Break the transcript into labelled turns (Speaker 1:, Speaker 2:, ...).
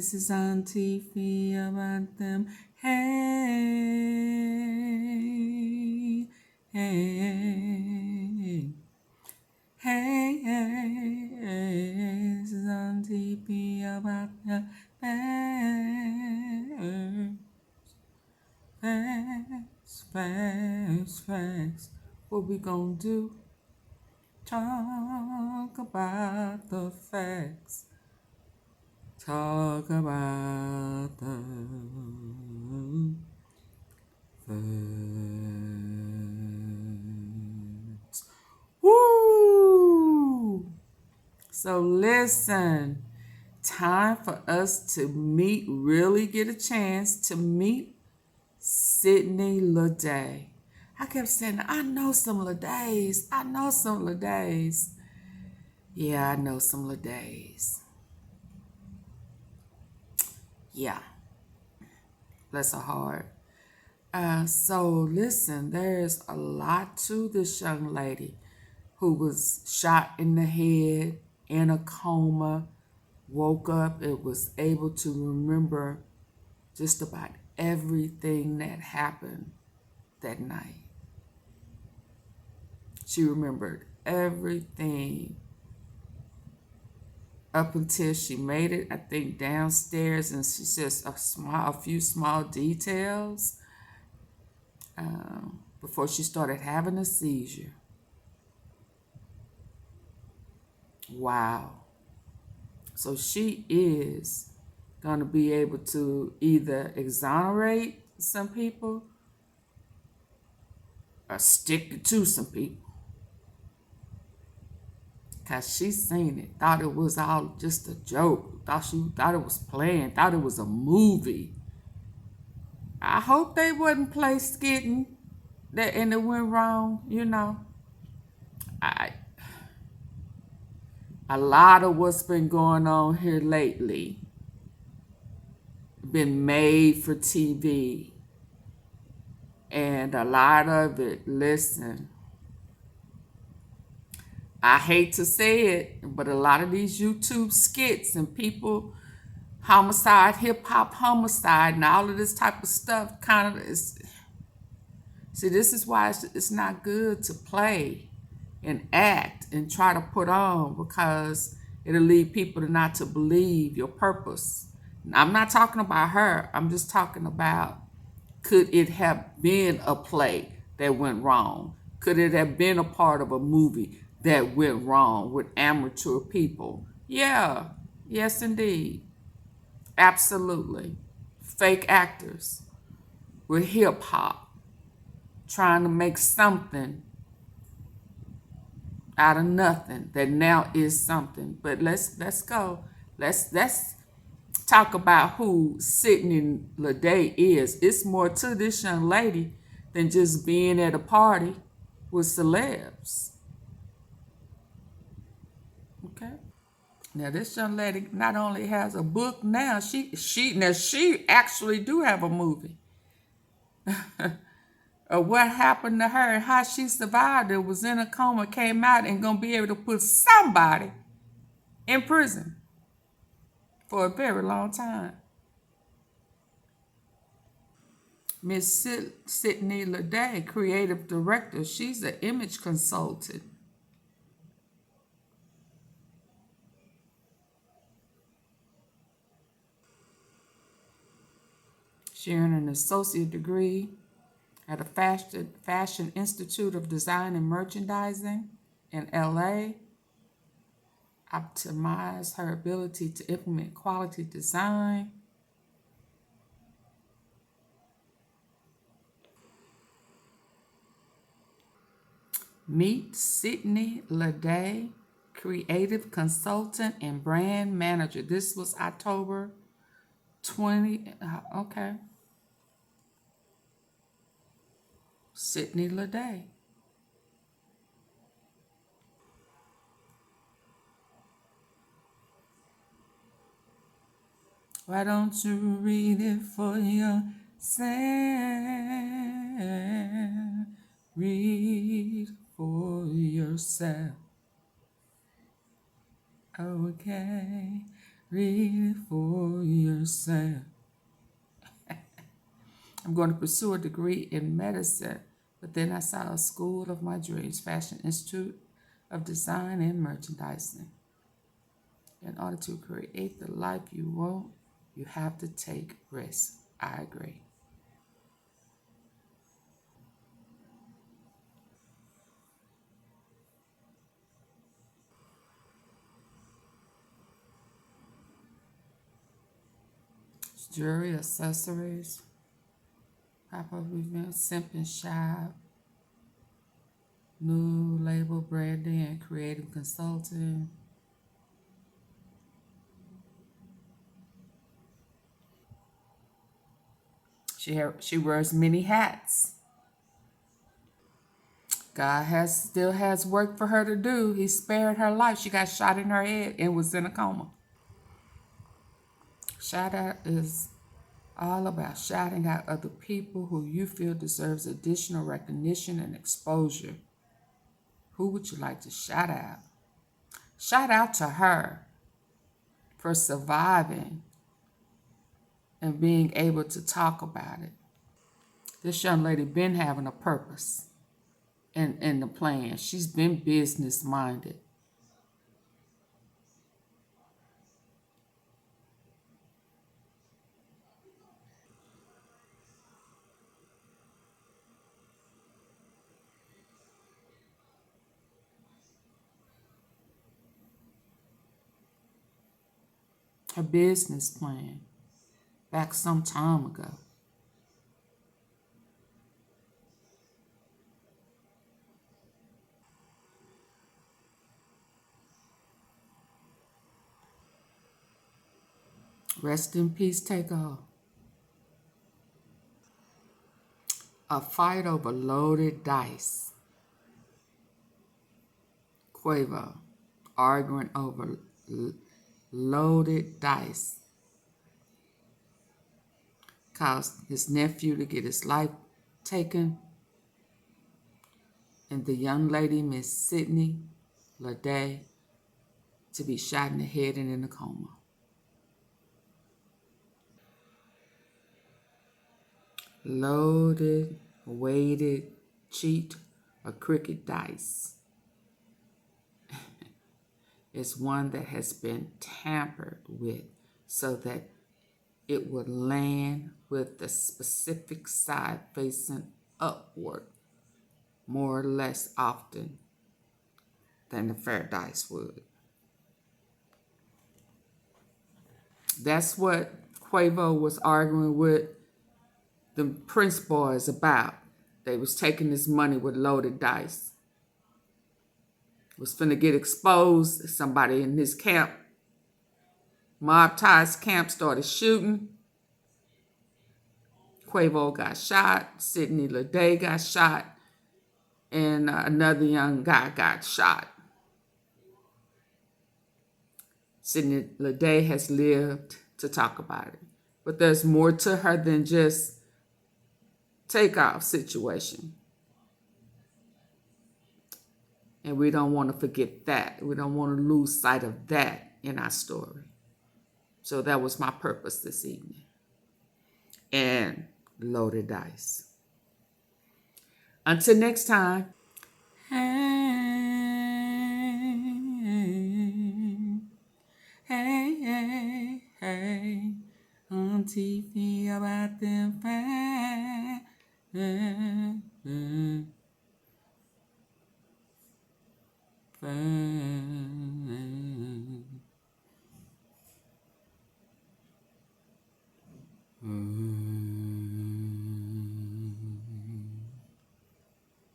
Speaker 1: This is AunTeaFee about them. Hey, hey, hey, hey. This is AunTeaFee about them. Facts. What we gonna do? Talk about the facts. Talk about the facts. Woo! So listen, time for us to really get a chance to meet Sydney LeDay. I kept saying, I know some LeDays. Yeah, I know some LeDays. Yeah, bless her heart. So listen, there's a lot to this young lady who was shot in the head, in a coma, woke up and was able to remember just about everything that happened that night. She remembered everything up until she made it, I think, downstairs, and she says a few small details before she started having a seizure. Wow. So she is going to be able to either exonerate some people or stick it to some people. Because she seen it, thought it was all just a joke, thought it was playing, thought it was a movie. I hope they wasn't play skitting and it went wrong, you know. A lot of what's been going on here lately been made for TV. And a lot of it, listen, I hate to say it, but a lot of these YouTube skits and people, homicide, hip-hop homicide, and all of this type of stuff kind of is. See, this is why it's not good to play and act and try to put on, because it'll lead people not to believe your purpose. I'm not talking about her. I'm just talking about, could it have been a play that went wrong? Could it have been a part of a movie that went wrong with amateur people? Yeah, yes, indeed. Absolutely. Fake actors with hip hop trying to make something out of nothing that now is something. But let's go. Let's talk about who Sydney LeDay is. It's more to this young lady than just being at a party with celebs. Okay. Now this young lady not only has a book now, she actually do have a movie. Of what happened to her, how she survived it, was in a coma, came out, and gonna be able to put somebody in prison for a very long time. Miss Sydney LeDay, creative director, she's an image consultant. She earned an associate degree at a Fashion Institute of Design and Merchandising in LA. Optimized her ability to implement quality design. Meet Sydney LeDay, creative consultant and brand manager. This was October 20. Okay. Sydney LeDay. Why don't you read it for yourself? Read for yourself. Okay. Read it for yourself. I'm going to pursue a degree in medicine, but then I saw a school of my dreams, Fashion Institute of Design and Merchandising. In order to create the life you want, you have to take risks. I agree. Jewelry, accessories, pop-up events, simping shop, new label branding and creative consulting. She wears many hats. God still has work for her to do. He spared her life. She got shot in her head and was in a coma. Shout out is all about shouting out other people who you feel deserves additional recognition and exposure. Who would you like to shout out? Shout out to her for surviving and being able to talk about it. This young lady been having a purpose in the plan. She's been business minded. Her business plan back some time ago. Rest in peace, take off. A fight over loaded dice. Quavo arguing over loaded dice. Caused his nephew to get his life taken. And the young lady, Miss Sydney LaDay, to be shot in the head and in a coma. Loaded, weighted, cheat, or cricket dice is one that has been tampered with so that it would land with the specific side facing upward more or less often than the fair dice would. That's what Quavo was arguing with the Prince boys about. They was taking this money with loaded dice. Was finna get exposed. Somebody in his camp, Mob Ties camp, started shooting. Quavo got shot. Sydney LaDay got shot. And another young guy got shot. Sydney LaDay has lived to talk about it. But there's more to her than just takeoff situation. And we don't want to forget that. We don't want to lose sight of that in our story. So that was my purpose this evening. And loaded dice. Until next time. Hey, AunTeaFee about them fine.